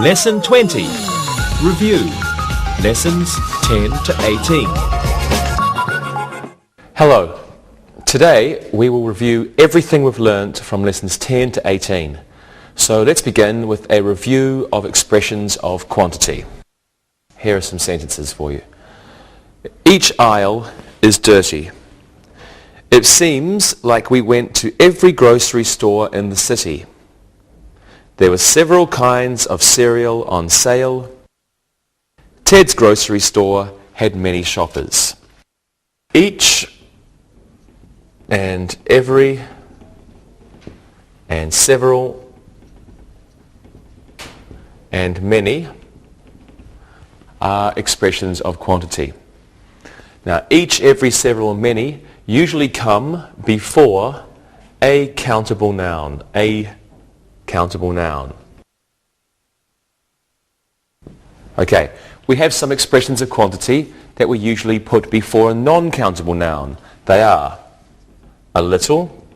Lesson 20. Review. Lessons 10 to 18. Hello. Today we will review everything we've learnt from lessons 10 to 18. So let's begin with a review of expressions of quantity. Here are some sentences for you. Each aisle is dirty. It seems like we went to every grocery store in the city. There were several kinds of cereal on sale. Ted's grocery store had many shoppers. Each and every and several and many are expressions of quantity. Now, each, every, several, and many usually come before a countable noun. A countable noun. Okay, we have some expressions of quantity that we usually put before a non-countable noun. They are a little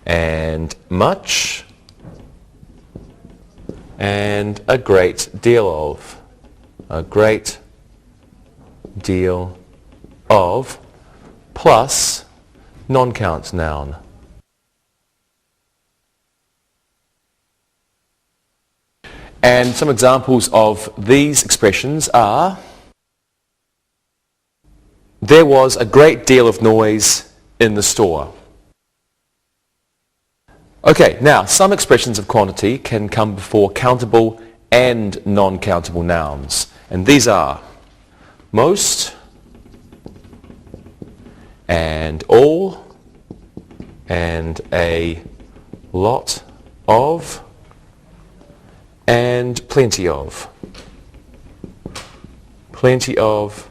and much and a great deal of. A great deal of plus non-count noun. And some examples of these expressions are: there was a great deal of noise in the store. Okay, now some expressions of quantity can come before countable and non-countable nouns. And these are most and all and a lot of and plenty of. Plenty of,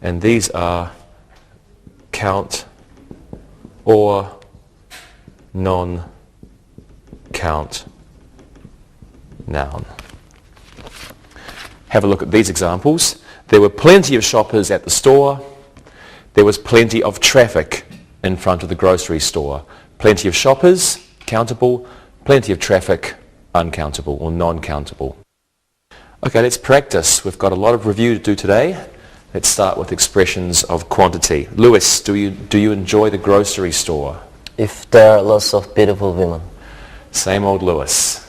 and these are count or non-count noun. Have a look at these examples. There were plenty of shoppers at the store. There was plenty of traffic in front of the grocery store. Plenty of shoppers, countable. Plenty of traffic, uncountable or non-countable. Okay, let's practice. We've got a lot of review to do today. Let's start with expressions of quantity. Lewis, do you enjoy the grocery store? If there are lots of beautiful women. Same old Lewis.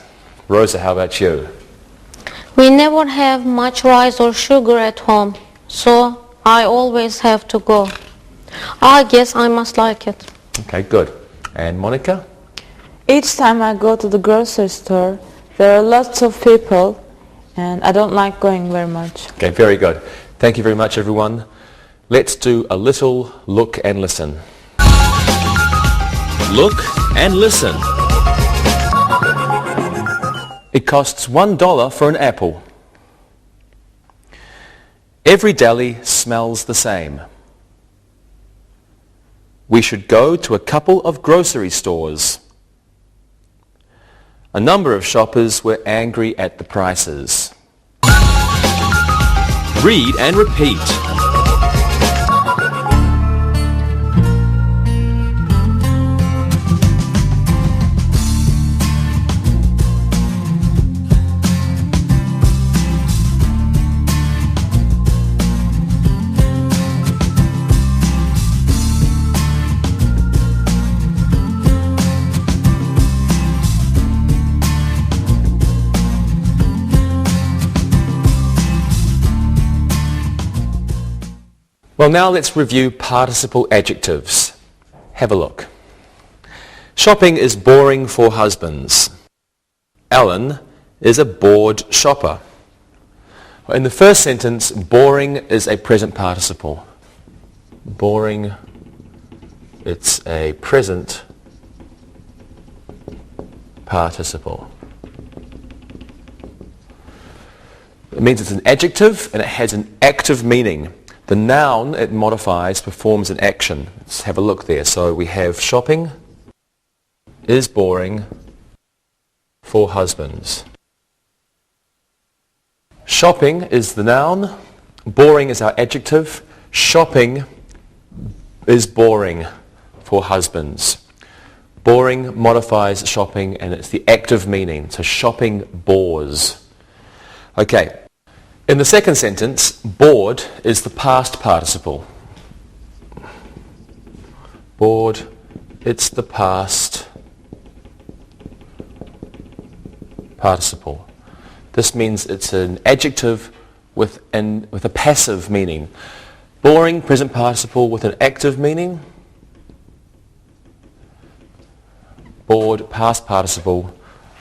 Rosa, how about you? We never have much rice or sugar at home, so I always have to go. I guess I must like it. Okay, good. And Monica? Each time I go to the grocery store, there are lots of people, and I don't like going very much. Okay, very good. Thank you very much, everyone. Let's do a little look and listen. Look and listen. It costs $1 for an apple. Every deli smells the same. We should go to a couple of grocery stores. A number of shoppers were angry at the prices. Read and repeat. Well, now let's review participle adjectives. Have a look. Shopping is boring for husbands. Alan is a bored shopper. In the first sentence, boring is a present participle. Boring, it's a present participle. It means it's an adjective and it has an active meaning. The noun it modifies performs an action. Let's have a look there. So we have shopping is boring for husbands. Shopping is the noun. Boring is our adjective. Shopping is boring for husbands. Boring modifies shopping and it's the active meaning. So shopping bores. Okay. In the second sentence, bored is the past participle. Bored, it's the past participle. This means it's an adjective with a passive meaning. Boring, present participle with an active meaning. Bored, past participle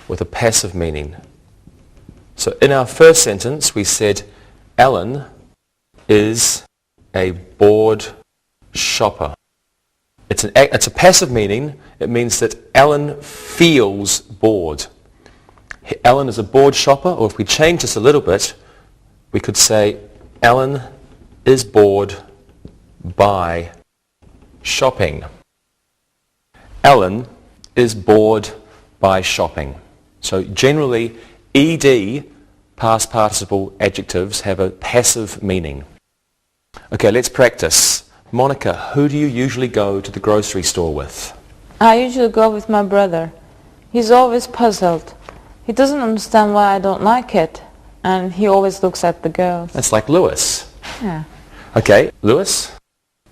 with a passive meaning. So in our first sentence we said Alan is a bored shopper. It's a passive meaning. It means that Alan feels bored. Alan is a bored shopper, or if we change this a little bit, we could say Alan is bored by shopping. Alan is bored by shopping. So generally, ed, past participle adjectives, have a passive meaning. Okay, let's practice. Monica, who do you usually go to the grocery store with? I usually go with my brother. He's always puzzled. He doesn't understand why I don't like it, and he always looks at the girls. That's like Lewis. Yeah. Okay, Lewis?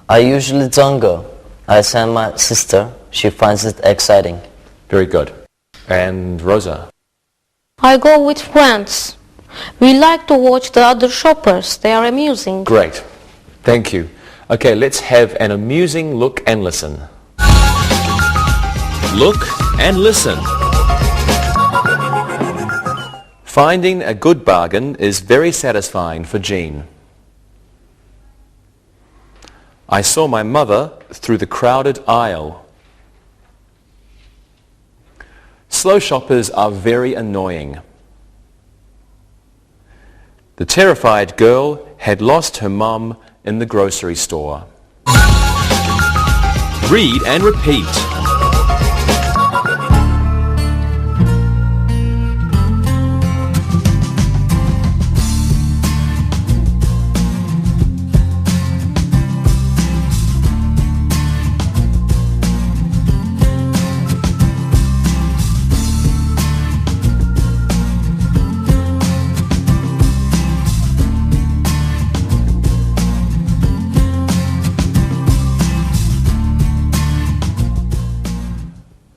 I usually don't go. I send my sister. She finds it exciting. Very good. And Rosa? I go with friends. We like to watch the other shoppers. They are amusing. Great. Thank you. Okay, let's have an amusing look and listen. Look and listen. Finding a good bargain is very satisfying for Jean. I saw my mother through the crowded aisle. Slow shoppers are very annoying. The terrified girl had lost her mum in the grocery store. Read and repeat.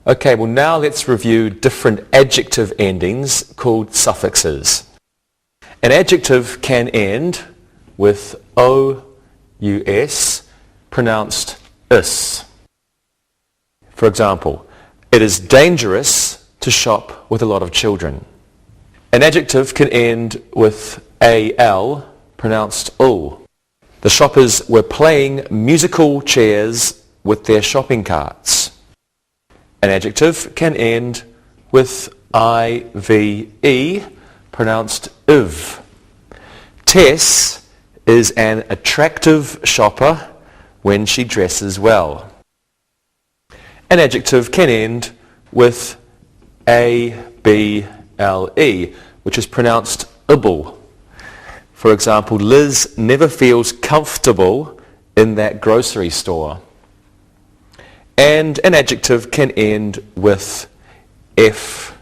Okay, well now let's review different adjective endings called suffixes. An adjective can end with O-U-S, pronounced is. For example, it is dangerous to shop with a lot of children. An adjective can end with A-L, pronounced ul. The shoppers were playing musical chairs with their shopping carts. An adjective can end with I-V-E, pronounced iv. Tess is an attractive shopper when she dresses well. An adjective can end with A-B-L-E, which is pronounced ibble. For example, Liz never feels comfortable in that grocery store. And an adjective can end with F-U-L,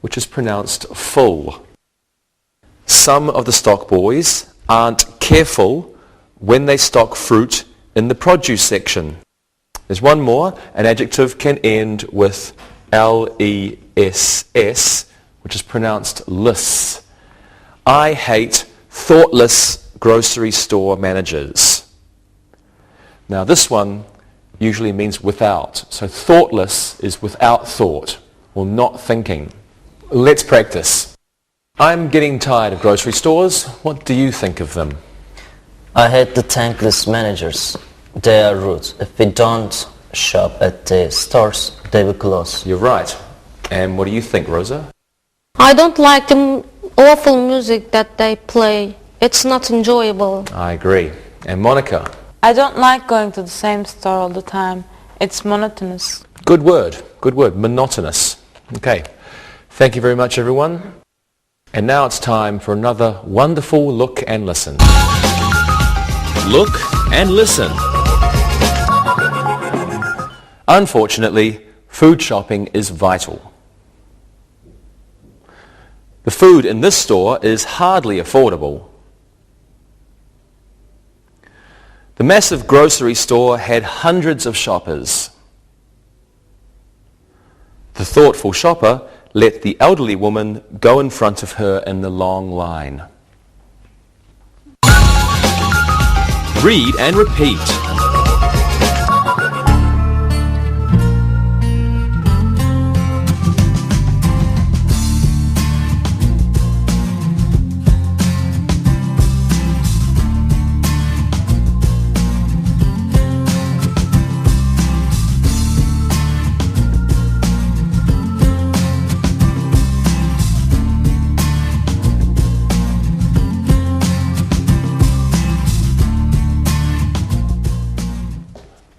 which is pronounced full. Some of the stock boys aren't careful when they stock fruit in the produce section. There's one more. An adjective can end with L-E-S-S, which is pronounced less. I hate thoughtless grocery store managers. Now this one usually means without. So thoughtless is without thought or not thinking. Let's practice. I'm getting tired of grocery stores. What do you think of them? I hate the thankless managers. They are rude. If we don't shop at the stores, they will close. You're right. And what do you think, Rosa? I don't like the awful music that they play. It's not enjoyable. I agree. And Monica? I don't like going to the same store all the time. It's monotonous. Good word. Good word. Monotonous. Okay. Thank you very much, everyone. And now it's time for another wonderful look and listen. Look and listen. Unfortunately, food shopping is vital. The food in this store is hardly affordable. The massive grocery store had hundreds of shoppers. The thoughtful shopper let the elderly woman go in front of her in the long line. Read and repeat.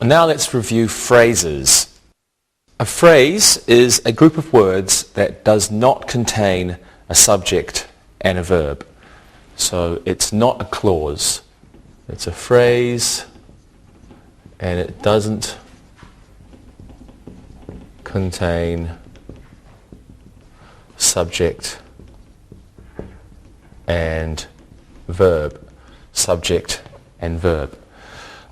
Now let's review phrases. A phrase is a group of words that does not contain a subject and a verb. So it's not a clause. It's a phrase and it doesn't contain subject and verb. Subject and verb.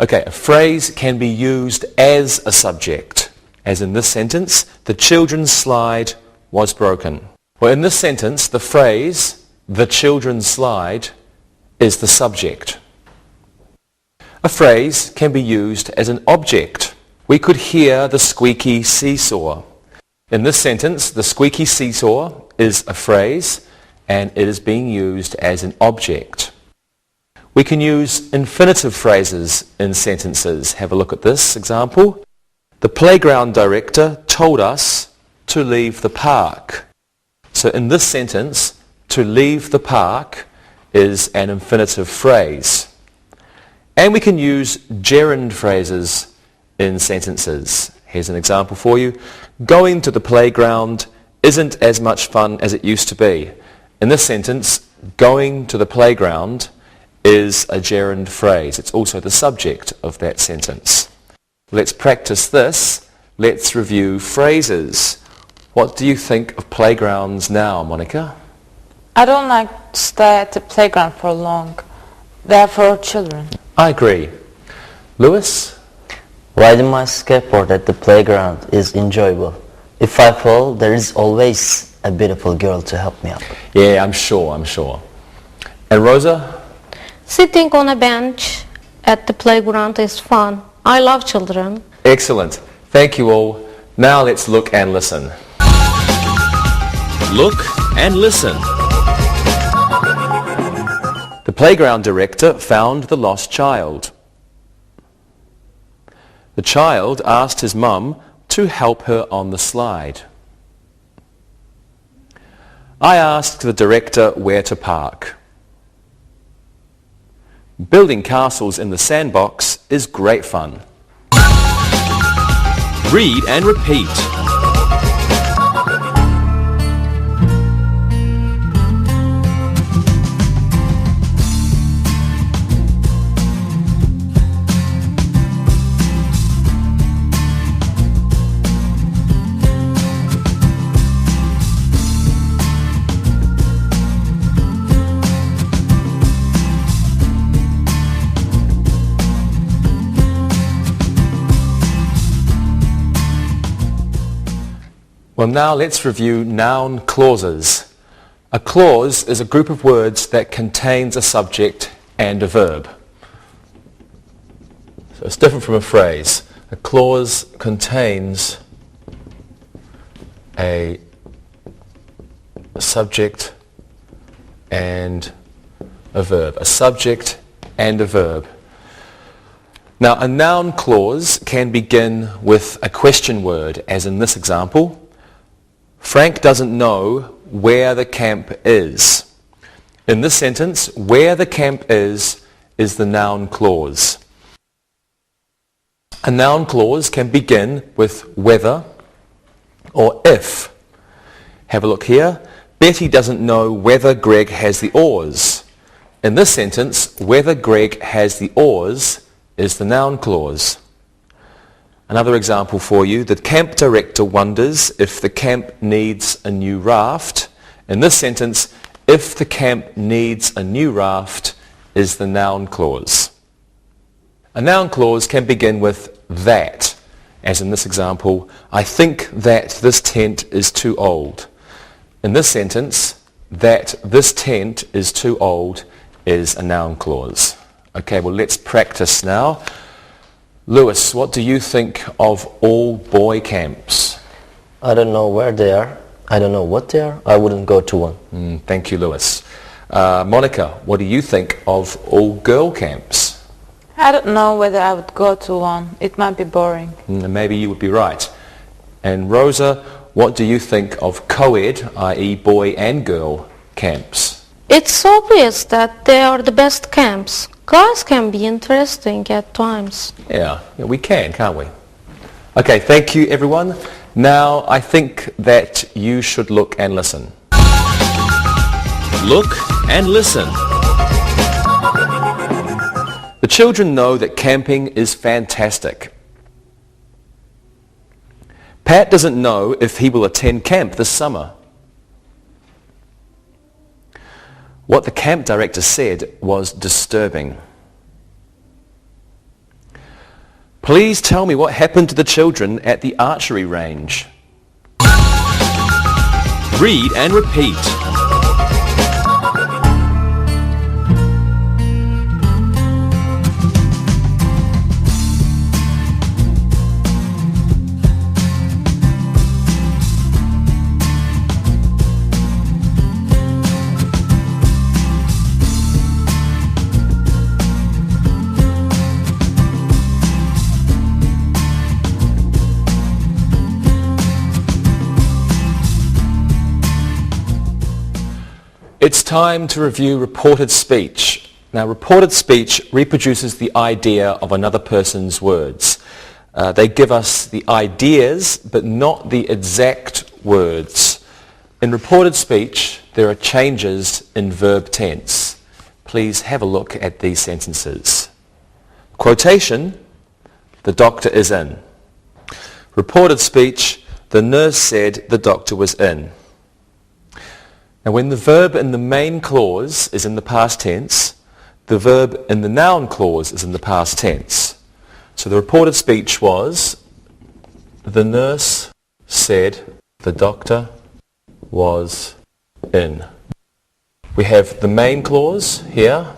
Okay, a phrase can be used as a subject, as in this sentence, the children's slide was broken. Well, in this sentence, the phrase, the children's slide, is the subject. A phrase can be used as an object. We could hear the squeaky seesaw. In this sentence, the squeaky seesaw is a phrase, and it is being used as an object. We can use infinitive phrases in sentences. Have a look at this example. The playground director told us to leave the park. So in this sentence, to leave the park is an infinitive phrase. And we can use gerund phrases in sentences. Here's an example for you. Going to the playground isn't as much fun as it used to be. In this sentence, going to the playground is a gerund phrase. It's also the subject of that sentence. Let's practice this. Let's review phrases. What do you think of playgrounds now, Monica? I don't like to stay at the playground for long. They're for children. I agree. Lewis? Riding my skateboard at the playground is enjoyable. If I fall, there is always a beautiful girl to help me up. Yeah, I'm sure. And Rosa? Sitting on a bench at the playground is fun. I love children. Excellent. Thank you all. Now let's look and listen. Look and listen. The playground director found the lost child. The child asked his mum to help her on the slide. I asked the director where to park. Building castles in the sandbox is great fun. Read and repeat. Well, now let's review noun clauses. A clause is a group of words that contains a subject and a verb. So it's different from a phrase. A clause contains a subject and a verb. A subject and a verb. Now, a noun clause can begin with a question word, as in this example. Frank doesn't know where the camp is. In this sentence, where the camp is the noun clause. A noun clause can begin with whether or if. Have a look here. Betty doesn't know whether Greg has the oars. In this sentence, whether Greg has the oars is the noun clause. Another example for you. The camp director wonders if the camp needs a new raft. In this sentence, if the camp needs a new raft is the noun clause. A noun clause can begin with that, as in this example, I think that this tent is too old. In this sentence, that this tent is too old is a noun clause. Okay, well let's practice now. Lewis, what do you think of all boy camps? I don't know where they are. I don't know what they are. I wouldn't go to one. Thank you, Lewis. Monica, what do you think of all girl camps? I don't know whether I would go to one. It might be boring. Maybe you would be right. And Rosa, what do you think of co-ed, i.e. boy and girl camps? It's obvious that they are the best camps. Guys can be interesting at times. Yeah, we can, can't we? Okay, thank you everyone. Now I think that you should look and listen. Look and listen. The children know that camping is fantastic. Pat doesn't know if he will attend camp this summer. What the camp director said was disturbing. Please tell me what happened to the children at the archery range. Read and repeat. It's time to review reported speech. Now, reported speech reproduces the idea of another person's words. They give us the ideas, but not the exact words. In reported speech, there are changes in verb tense. Please have a look at these sentences. Quotation, the doctor is in. Reported speech, the nurse said the doctor was in. Now, when the verb in the main clause is in the past tense, the verb in the noun clause is in the past tense. So the reported speech was, the nurse said the doctor was in. We have the main clause here.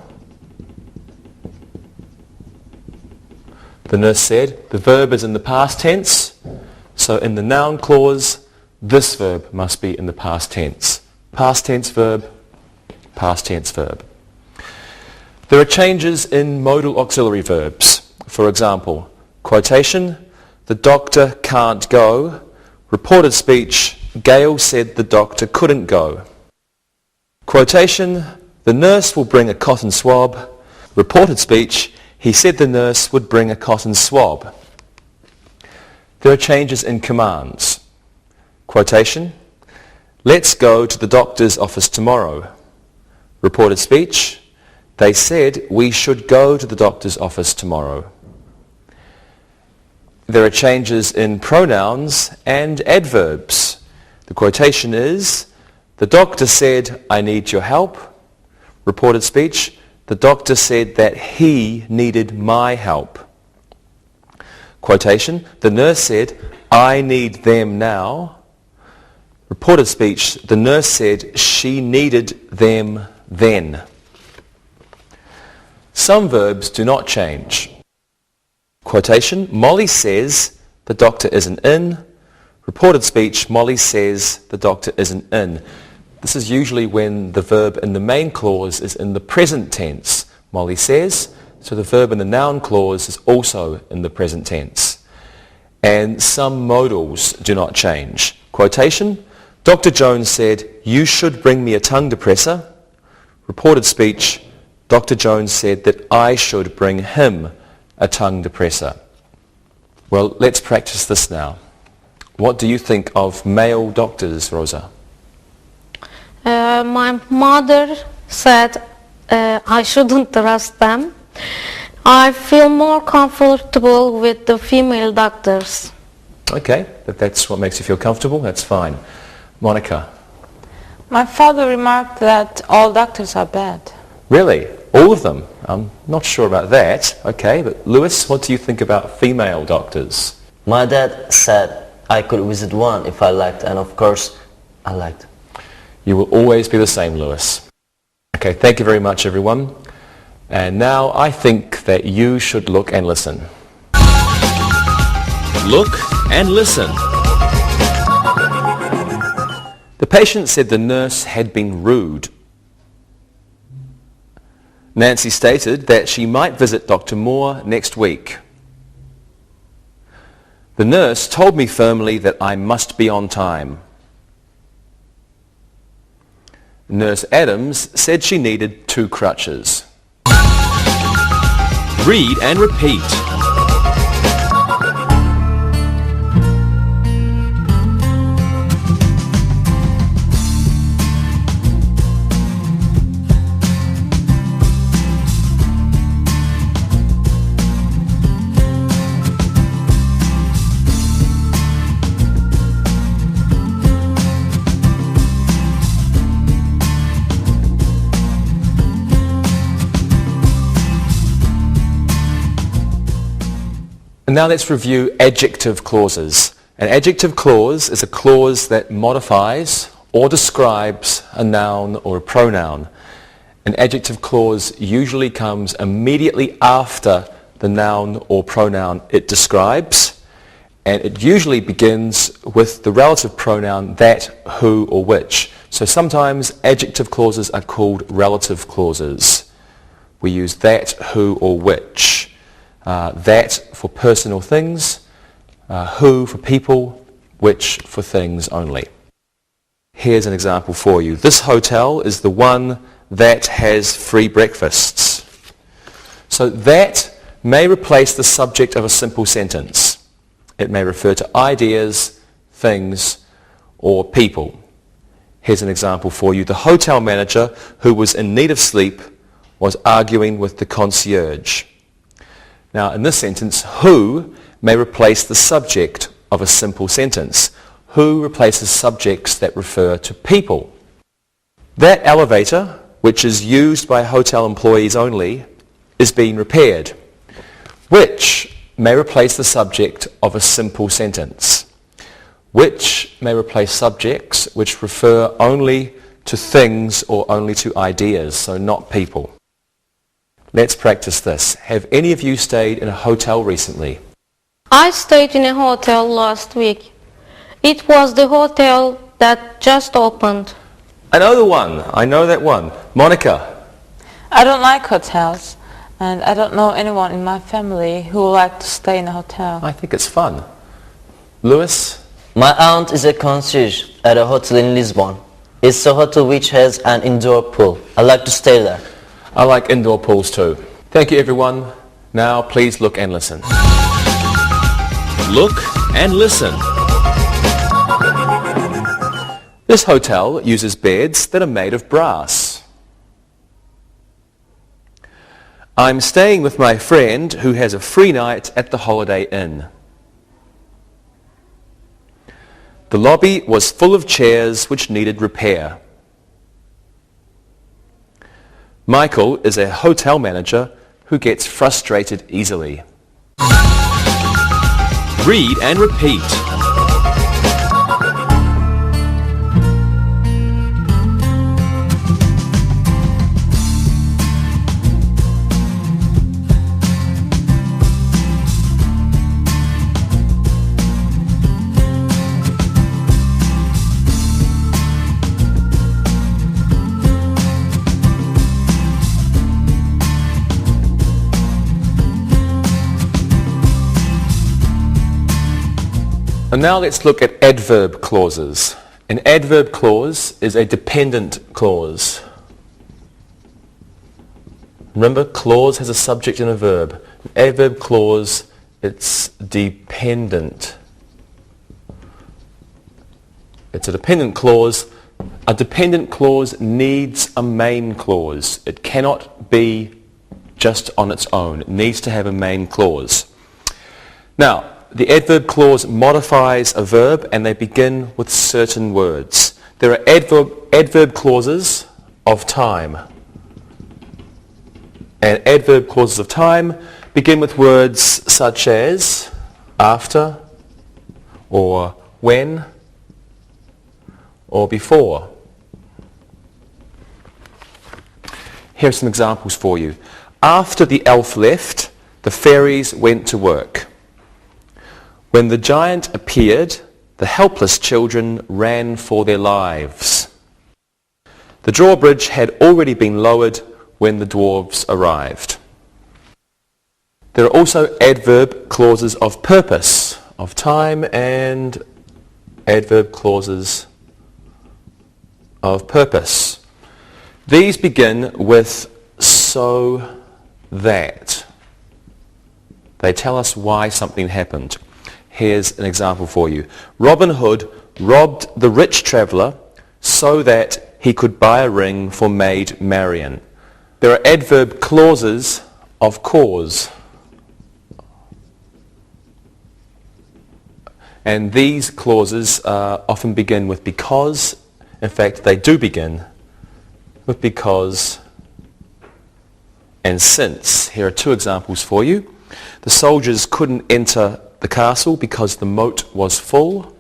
The nurse said. The verb is in the past tense. So in the noun clause, this verb must be in the past tense. Past tense verb, past tense verb. There are changes in modal auxiliary verbs. For example, quotation, the doctor can't go. Reported speech, Gail said the doctor couldn't go. Quotation, the nurse will bring a cotton swab. Reported speech, he said the nurse would bring a cotton swab. There are changes in commands. Quotation, let's go to the doctor's office tomorrow. Reported speech, they said we should go to the doctor's office tomorrow. There are changes in pronouns and adverbs. The quotation is, the doctor said, I need your help. Reported speech, the doctor said that he needed my help. Quotation, the nurse said, I need them now. Reported speech, the nurse said she needed them then. Some verbs do not change. Quotation, Molly says the doctor isn't in. Reported speech, Molly says the doctor isn't in. This is usually when the verb in the main clause is in the present tense. Molly says, so the verb in the noun clause is also in the present tense. And some modals do not change. Quotation, Dr. Jones said, you should bring me a tongue depressor. Reported speech, Dr. Jones said that I should bring him a tongue depressor. Well, let's practice this now. What do you think of male doctors, Rosa? My mother said I shouldn't trust them. I feel more comfortable with the female doctors. Okay, but that's what makes you feel comfortable. That's fine. Monica. My father remarked that all doctors are bad. Really? All of them? I'm not sure about that. Okay, but Lewis, what do you think about female doctors? My dad said I could visit one if I liked, and of course, I liked. You will always be the same, Lewis. Okay, thank you very much, everyone. And now I think that you should look and listen. Look and listen. The patient said the nurse had been rude. Nancy stated that she might visit Dr. Moore next week. The nurse told me firmly that I must be on time. Nurse Adams said she needed 2 crutches. Read and repeat. And now let's review adjective clauses. An adjective clause is a clause that modifies or describes a noun or a pronoun. An adjective clause usually comes immediately after the noun or pronoun it describes, and it usually begins with the relative pronoun that, who, or which. So sometimes adjective clauses are called relative clauses. We use that, who, or which. That for personal things, who for people, which for things only. Here's an example for you. This hotel is the one that has free breakfasts. So that may replace the subject of a simple sentence. It may refer to ideas, things, or people. Here's an example for you. The hotel manager, who was in need of sleep, was arguing with the concierge. Now, in this sentence, who may replace the subject of a simple sentence. Who replaces subjects that refer to people. That elevator, which is used by hotel employees only, is being repaired. Which may replace the subject of a simple sentence. Which may replace subjects which refer only to things or only to ideas, so not people. Let's practice this. Have any of you stayed in a hotel recently? I stayed in a hotel last week. It was the hotel that just opened. I know the one. I know that one. Monica. I don't like hotels, and I don't know anyone in my family who would like to stay in a hotel. I think it's fun. Lewis? My aunt is a concierge at a hotel in Lisbon. It's a hotel which has an indoor pool. I like to stay there. I like indoor pools too. Thank you, everyone. Now please look and listen. Look and listen. This hotel uses beds that are made of brass. I'm staying with my friend who has a free night at the Holiday Inn. The lobby was full of chairs which needed repair. Michael is a hotel manager who gets frustrated easily. Read and repeat. And now let's look at adverb clauses. An adverb clause is a dependent clause. Remember, clause has a subject and a verb. An adverb clause, it's dependent. It's a dependent clause. A dependent clause needs a main clause. It cannot be just on its own. It needs to have a main clause. Now, the adverb clause modifies a verb and they begin with certain words. There are adverb clauses of time. And adverb clauses of time begin with words such as after, or when, or before. Here are some examples for you. After the elf left, the fairies went to work. When the giant appeared, the helpless children ran for their lives. The drawbridge had already been lowered when the dwarves arrived. There are also adverb clauses of purpose, of time, and adverb clauses of purpose. These begin with so that. They tell us why something happened. Here's an example for you. Robin Hood robbed the rich traveller so that he could buy a ring for Maid Marian. There are adverb clauses of cause. And these clauses often begin with because. In fact, they do begin with because and since. Here are two examples for you. The soldiers couldn't enter the castle because the moat was full.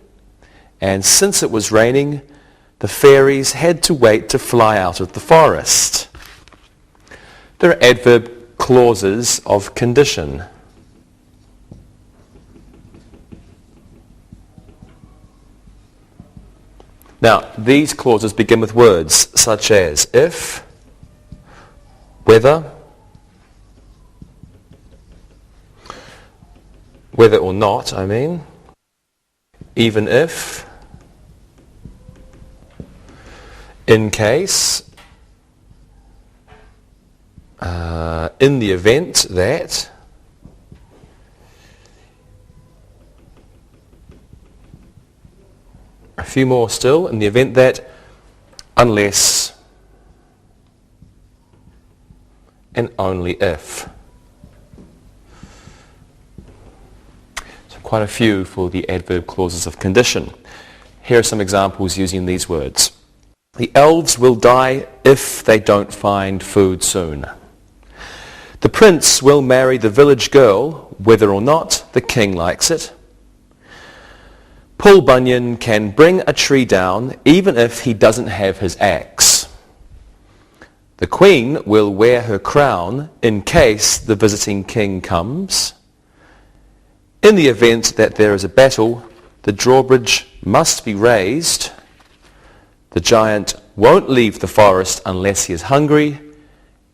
And since it was raining, the fairies had to wait to fly out of the forest. There are adverb clauses of condition. Now, these clauses begin with words such as if, whether or not, even if, in case, in the event that, a few more still, in the event that, unless, and only if. So quite a few for the adverb clauses of condition. Here are some examples using these words. The elves will die if they don't find food soon. The prince will marry the village girl, whether or not the king likes it. Paul Bunyan can bring a tree down even if he doesn't have his axe. The queen will wear her crown in case the visiting king comes. In the event that there is a battle, the drawbridge must be raised. The giant won't leave the forest unless he is hungry,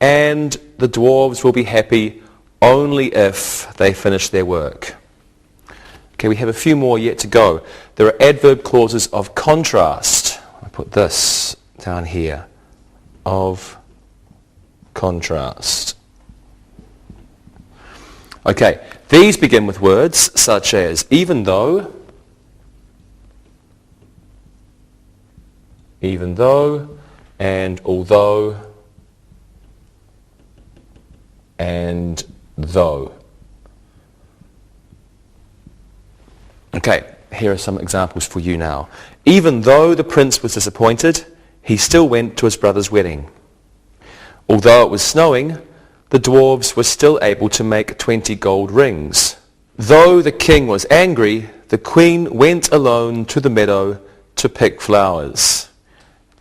and the dwarves will be happy only if they finish their work. Okay, we have a few more yet to go. There are adverb clauses of contrast. I put this down here. Of contrast. Okay, these begin with words such as even though, and although, and though. Okay, here are some examples for you now. Even though the prince was disappointed, he still went to his brother's wedding. Although it was snowing, the dwarves were still able to make 20 gold rings. Though the king was angry, the queen went alone to the meadow to pick flowers.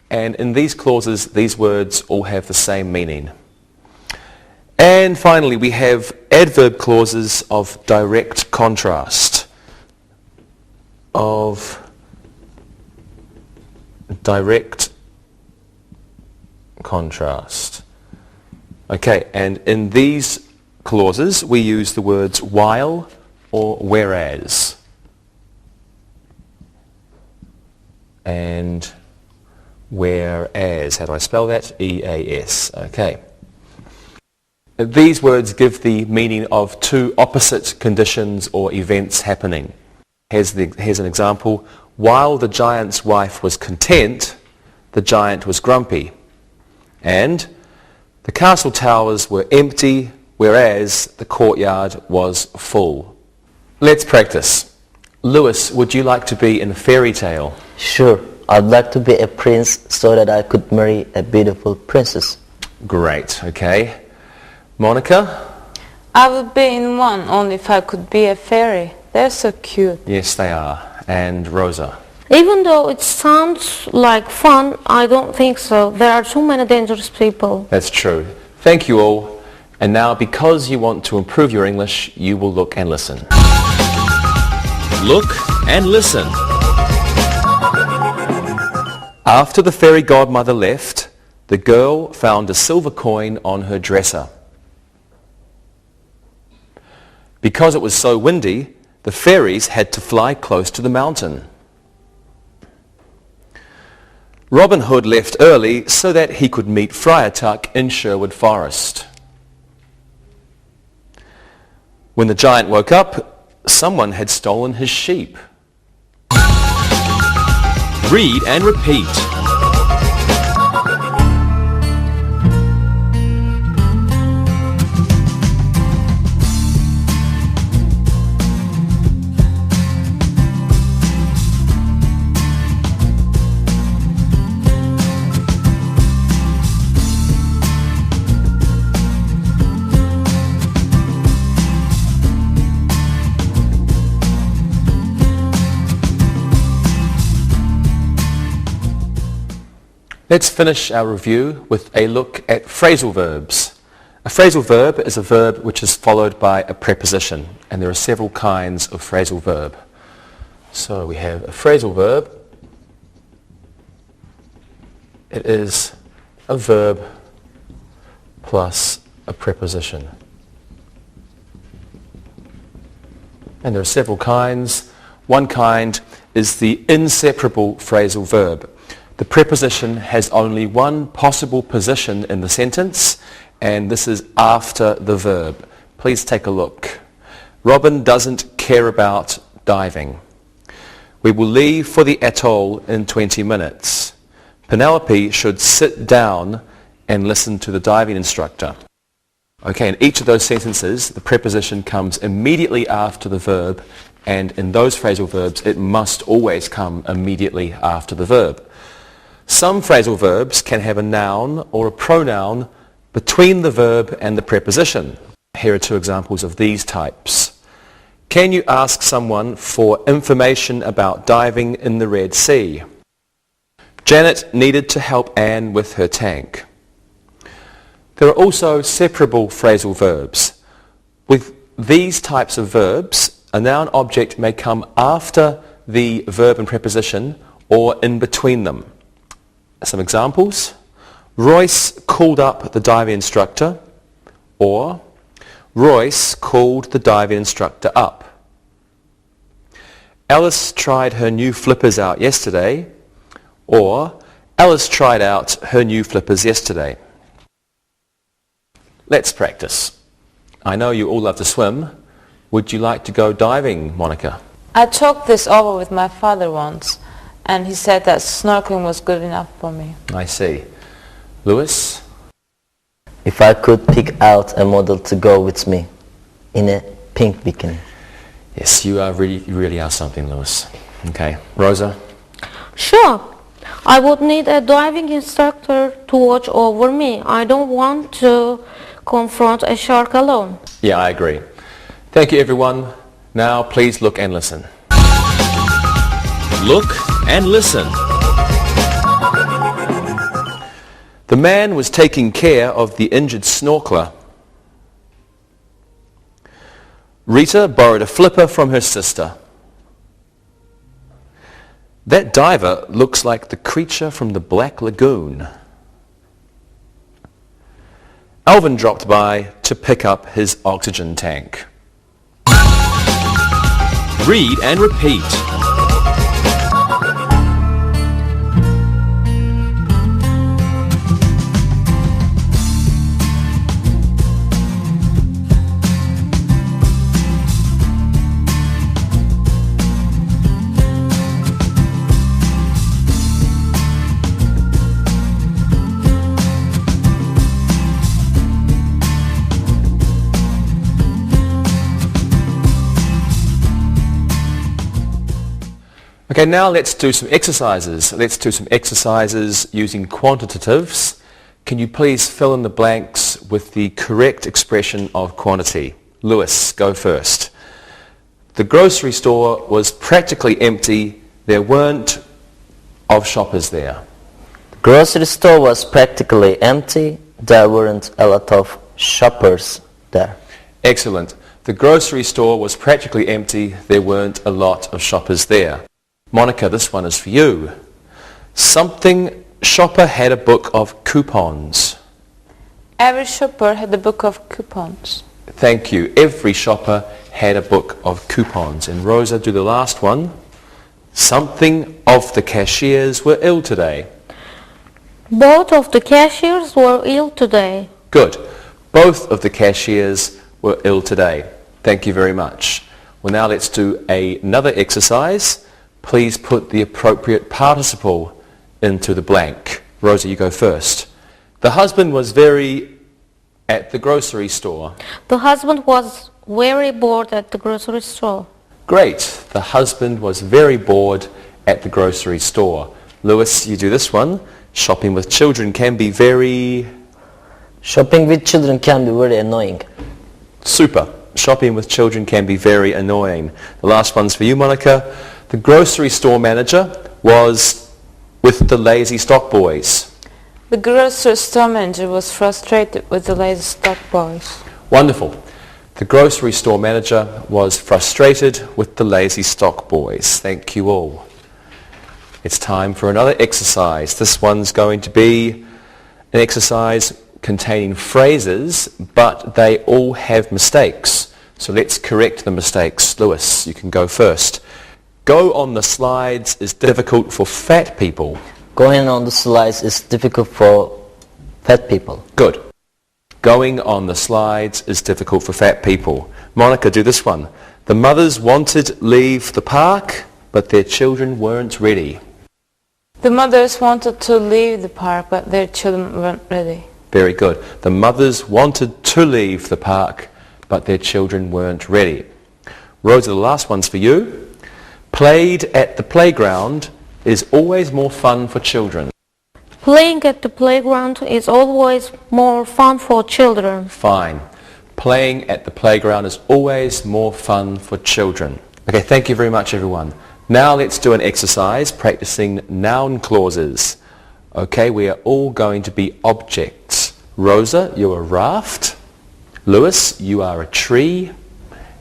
And in these clauses, these words all have the same meaning. And finally, we have adverb clauses of direct contrast. Of direct contrast. Okay, and in these clauses, we use the words while or whereas. And whereas, how do I spell that? E-A-S, okay. These words give the meaning of two opposite conditions or events happening. Here's an example. While the giant's wife was content, the giant was grumpy. And The castle towers were empty, whereas the courtyard was full. Let's practice. Lewis, would you like to be in a fairy tale? Sure, I'd like to be a prince so that I could marry a beautiful princess. Great, okay. Monica? I would be in one only if I could be a fairy. They're so cute. Yes, they are. And Rosa? Even though it sounds like fun, I don't think so. There are too many dangerous people. That's true. Thank you all. And now, because you want to improve your English, you will look and listen. Look and listen. After the fairy godmother left, the girl found a silver coin on her dresser. Because it was so windy, the fairies had to fly close to the mountain. Robin Hood left early so that he could meet Friar Tuck in Sherwood Forest. When the giant woke up, someone had stolen his sheep. Read and repeat. Let's finish our review with a look at phrasal verbs. A phrasal verb is a verb which is followed by a preposition, and there are several kinds of phrasal verb. So we have a phrasal verb. It is a verb plus a preposition. And there are several kinds. One kind is the inseparable phrasal verb. The preposition has only one possible position in the sentence, and this is after the verb. Please take a look. Robin doesn't care about diving. We will leave for the atoll in 20 minutes. Penelope should sit down and listen to the diving instructor. Okay, in each of those sentences, the preposition comes immediately after the verb, and in those phrasal verbs, it must always come immediately after the verb. Some phrasal verbs can have a noun or a pronoun between the verb and the preposition. Here are two examples of these types. Can you ask someone for information about diving in the Red Sea? Janet needed to help Anne with her tank. There are also separable phrasal verbs. With these types of verbs, a noun object may come after the verb and preposition or in between them. Some examples. Royce called up the diving instructor, or Royce called the diving instructor up. Alice tried her new flippers out yesterday, or Alice tried out her new flippers yesterday. Let's practice. I know you all love to swim. Would you like to go diving, Monica? I talked this over with my father once, and he said that snorkeling was good enough for me. I see. Lewis? If I could pick out a model to go with me in a pink bikini. Yes, you really are something, Lewis. Okay. Rosa? Sure. I would need a diving instructor to watch over me. I don't want to confront a shark alone. Yeah, I agree. Thank you, everyone. Now, please look and listen. Look and listen. The man was taking care of the injured snorkeler. Rita borrowed a flipper from her sister. That diver looks like the creature from the Black Lagoon. Alvin dropped by to pick up his oxygen tank. Read and repeat. Okay, now let's do some exercises. Let's do some exercises using quantitatives. Can you please fill in the blanks with the correct expression of quantity? Lewis, go first. The grocery store was practically empty. There weren't of shoppers there. The grocery store was practically empty. There weren't a lot of shoppers there. Excellent. The grocery store was practically empty. There weren't a lot of shoppers there. Monica, this one is for you. Something shopper had a book of coupons. Every shopper had a book of coupons. Thank you. Every shopper had a book of coupons. And Rosa, do the last one. Something of the cashiers were ill today. Both of the cashiers were ill today. Good. Both of the cashiers were ill today. Thank you very much. Well, now let's do another exercise. Please put the appropriate participle into the blank. Rosa, you go first. The husband was very at the grocery store. The husband was very bored at the grocery store. Great. The husband was very bored at the grocery store. Lewis, you do this one. Shopping with children can be very... Shopping with children can be very annoying. Super. Shopping with children can be very annoying. The last one's for you, Monica. The grocery store manager was with the lazy stock boys. The grocery store manager was frustrated with the lazy stock boys. Wonderful. The grocery store manager was frustrated with the lazy stock boys. Thank you all. It's time for another exercise. This one's going to be an exercise containing phrases, but they all have mistakes. So let's correct the mistakes. Lewis, you can go first. Go on the slides is difficult for fat people. Going on the slides is difficult for fat people. Good. Going on the slides is difficult for fat people. Monica, do this one. The mothers wanted leave the park, but their children weren't ready. The mothers wanted to leave the park, but their children weren't ready. Very good. The mothers wanted to leave the park, but their children weren't ready. Rosa, the last one's for you. Played at the playground is always more fun for children. Playing at the playground is always more fun for children. Fine. Playing at the playground is always more fun for children. Okay, thank you very much, everyone. Now let's do an exercise practicing noun clauses. Okay, we are all going to be objects. Rosa, you're a raft. Lewis, you are a tree.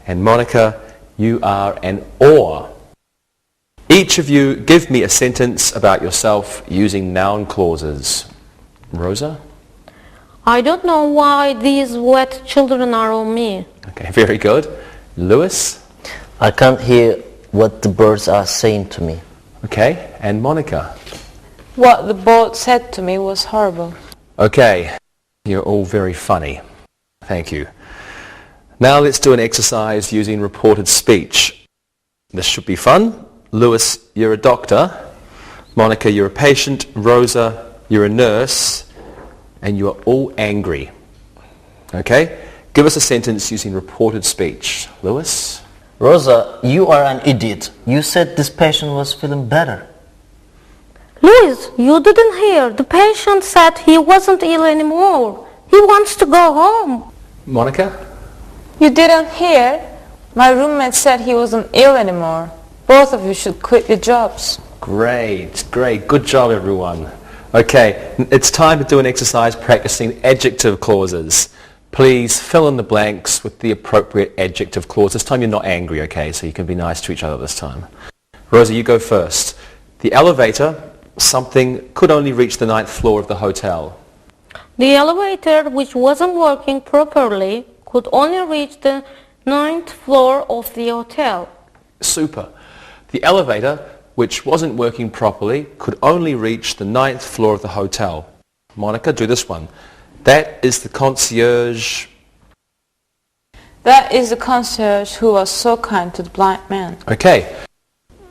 And Monica, you are an oar. Each of you give me a sentence about yourself using noun clauses. Rosa? I don't know why these wet children are on me. Okay, very good. Lewis? I can't hear what the birds are saying to me. Okay, and Monica? What the boat said to me was horrible. Okay, you're all very funny. Thank you. Now let's do an exercise using reported speech. This should be fun. Lewis, you're a doctor. Monica, you're a patient. Rosa, you're a nurse. And you are all angry. Okay? Give us a sentence using reported speech. Lewis? Rosa, you are an idiot. You said this patient was feeling better. Louis, you didn't hear. The patient said he wasn't ill anymore. He wants to go home. Monica? You didn't hear? My roommate said he wasn't ill anymore. Both of you should quit your jobs. Great, great. Good job, everyone. Okay, it's time to do an exercise practicing adjective clauses. Please fill in the blanks with the appropriate adjective clause. This time you're not angry, okay? So you can be nice to each other this time. Rosa, you go first. The elevator, something, could only reach the 9th floor of the hotel. The elevator, which wasn't working properly, could only reach the 9th floor of the hotel. Super. The elevator, which wasn't working properly, could only reach the 9th floor of the hotel. Monica, do this one. That is the concierge. That is the concierge who was so kind to the blind man. Okay.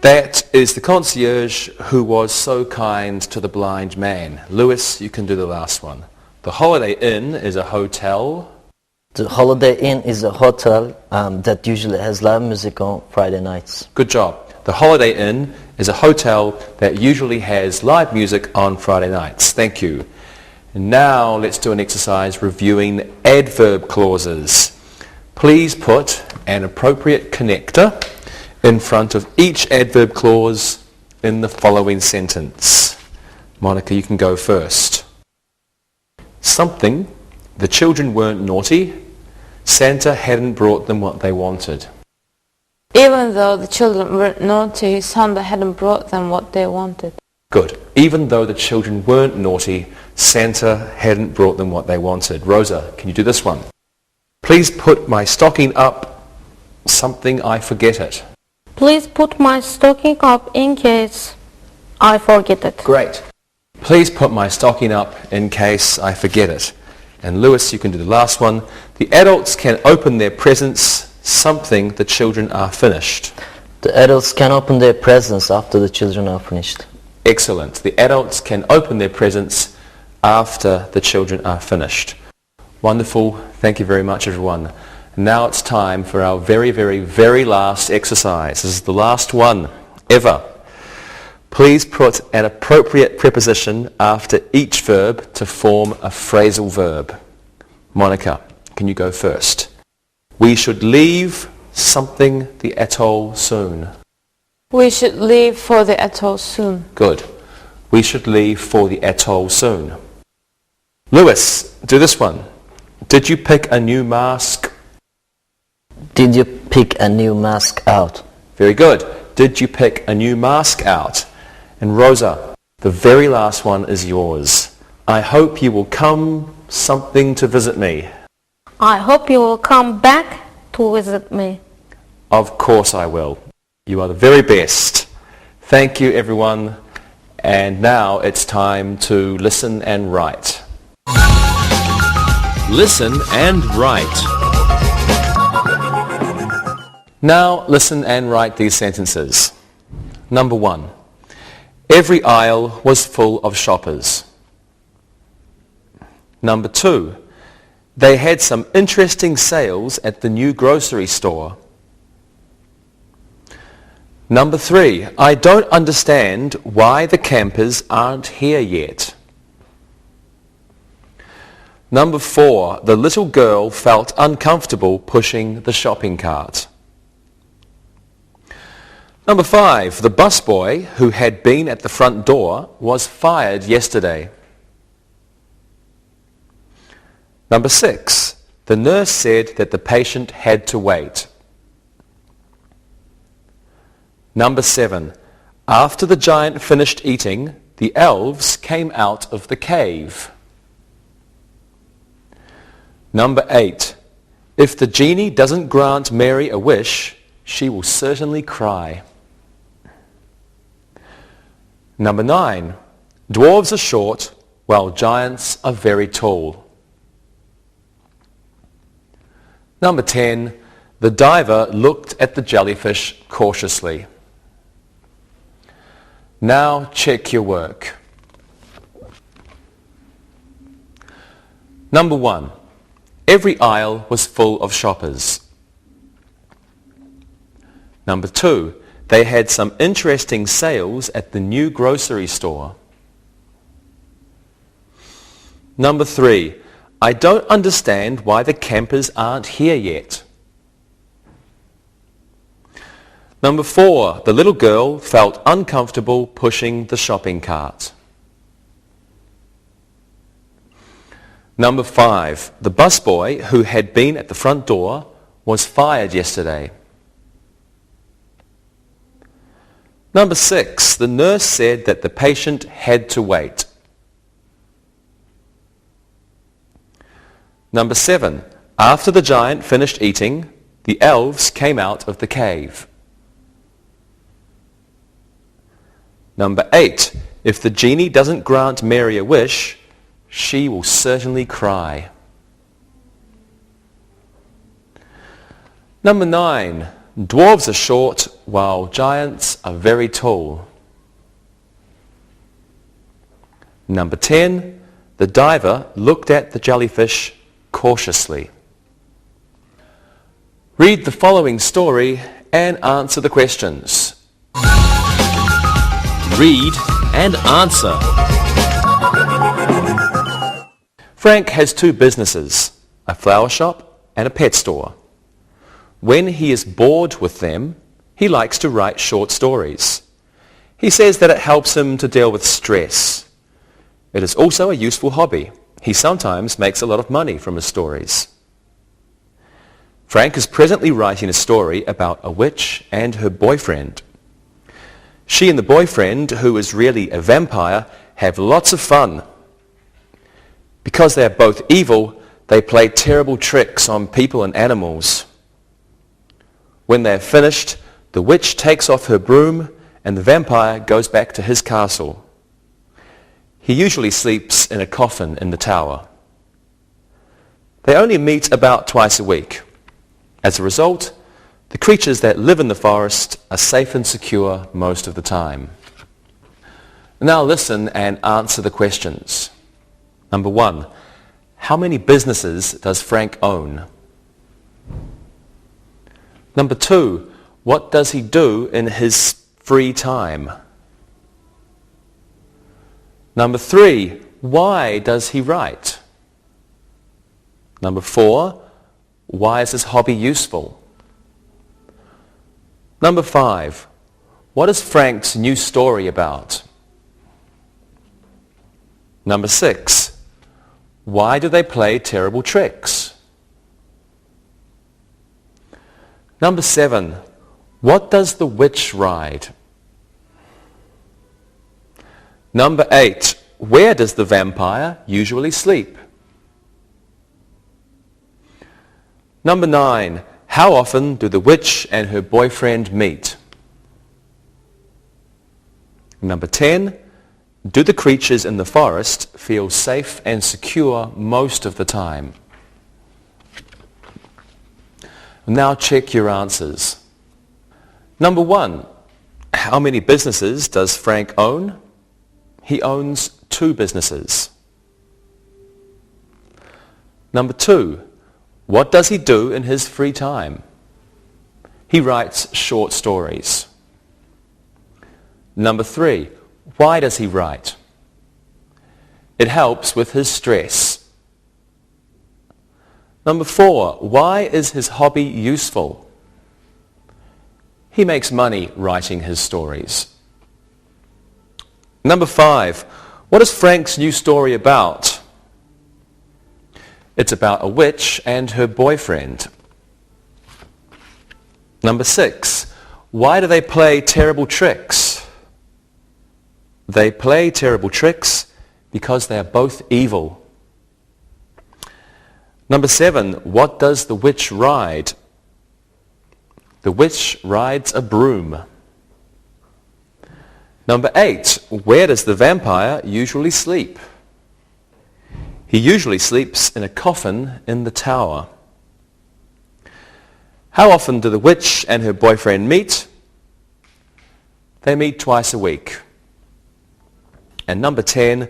That is the concierge who was so kind to the blind man. Lewis, you can do the last one. The Holiday Inn is a hotel. The Holiday Inn is a hotel that usually has live music on Friday nights. Good job. The Holiday Inn is a hotel that usually has live music on Friday nights. Thank you. And now let's do an exercise reviewing adverb clauses. Please put an appropriate connector in front of each adverb clause in the following sentence. Monica, you can go first. Something, the children weren't naughty. Santa hadn't brought them what they wanted. Even though the children weren't naughty, Santa hadn't brought them what they wanted. Good. Even though the children weren't naughty, Santa hadn't brought them what they wanted. Rosa, can you do this one? Please put my stocking up, something I forget it. Please put my stocking up in case I forget it. Great. Please put my stocking up in case I forget it. And Lewis, you can do the last one. The adults can open their presents, something the children are finished. The adults can open their presents after the children are finished. Excellent. The adults can open their presents after the children are finished. Wonderful. Thank you very much, everyone. Now it's time for our very, very, very last exercise. This is the last one ever. Please put an appropriate preposition after each verb to form a phrasal verb. Monica, can you go first? We should leave something the atoll soon. We should leave for the atoll soon. Good. We should leave for the atoll soon. Lewis, do this one. Did you pick a new mask? Did you pick a new mask out? Very good. Did you pick a new mask out? And Rosa, the very last one is yours. I hope you will come something to visit me. I hope you will come back to visit me. Of course I will. You are the very best. Thank you, everyone. And now it's time to listen and write. Listen and write. Now listen and write these sentences. Number 1. Every aisle was full of shoppers. Number 2. They had some interesting sales at the new grocery store. Number 3. I don't understand why the campers aren't here yet. Number 4. The little girl felt uncomfortable pushing the shopping cart. Number 5. The busboy who had been at the front door was fired yesterday. Number 6. The nurse said that the patient had to wait. Number 7. After the giant finished eating, the elves came out of the cave. Number 8. If the genie doesn't grant Mary a wish, she will certainly cry. Number 9. Dwarves are short, while giants are very tall. Number 10. The diver looked at the jellyfish cautiously. Now check your work. Number 1. Every aisle was full of shoppers. Number 2. They had some interesting sales at the new grocery store. Number 3. I don't understand why the campers aren't here yet. Number 4. The little girl felt uncomfortable pushing the shopping cart. Number 5. The busboy who had been at the front door was fired yesterday. Number 6. The nurse said that the patient had to wait. Number 7. After the giant finished eating, the elves came out of the cave. Number 8. If the genie doesn't grant Mary a wish, she will certainly cry. Number 9. Dwarves are short, while giants are very tall. Number 10. The diver looked at the jellyfish cautiously. Read the following story and answer the questions. Read and answer. Frank has two businesses, a flower shop and a pet store. When he is bored with them, he likes to write short stories. He says that it helps him to deal with stress. It is also a useful hobby. He sometimes makes a lot of money from his stories. Frank is presently writing a story about a witch and her boyfriend. She and the boyfriend, who is really a vampire, have lots of fun. Because they are both evil, they play terrible tricks on people and animals. When they are finished, the witch takes off her broom and the vampire goes back to his castle. He usually sleeps in a coffin in the tower. They only meet about twice a week. As a result, the creatures that live in the forest are safe and secure most of the time. Now listen and answer the questions. Number 1, how many businesses does Frank own? Number 2, what does he do in his free time? Number 3, why does he write? Number 4, why is his hobby useful? Number 5, what is Frank's new story about? Number 6, why do they play terrible tricks? Number 7, what does the witch ride? Number 8, where does the vampire usually sleep? Number 9, how often do the witch and her boyfriend meet? Number 10, do the creatures in the forest feel safe and secure most of the time? Now check your answers. Number 1, how many businesses does Frank own? He owns 2 businesses. Number 2, what does he do in his free time? He writes short stories. Number 3, why does he write? It helps with his stress. Number 4, why is his hobby useful? He makes money writing his stories. Number 5, what is Frank's new story about? It's about a witch and her boyfriend. Number 6, why do they play terrible tricks? They play terrible tricks because they are both evil. Number 7, what does the witch ride? The witch rides a broom. Number 8, where does the vampire usually sleep? He usually sleeps in a coffin in the tower. How often do the witch and her boyfriend meet? They meet twice a week. And number 10,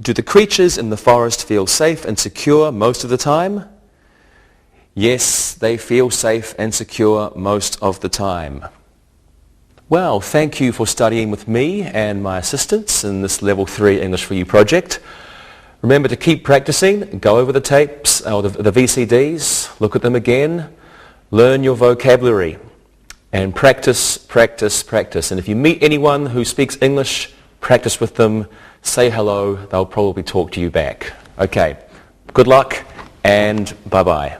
do the creatures in the forest feel safe and secure most of the time? Yes, they feel safe and secure most of the time. Well, thank you for studying with me and my assistants in this Level 3 English for You project. Remember to keep practicing, go over the tapes or the VCDs, look at them again, learn your vocabulary, and practice, practice, practice. And if you meet anyone who speaks English, practice with them, say hello, they'll probably talk to you back. Okay, good luck and bye-bye.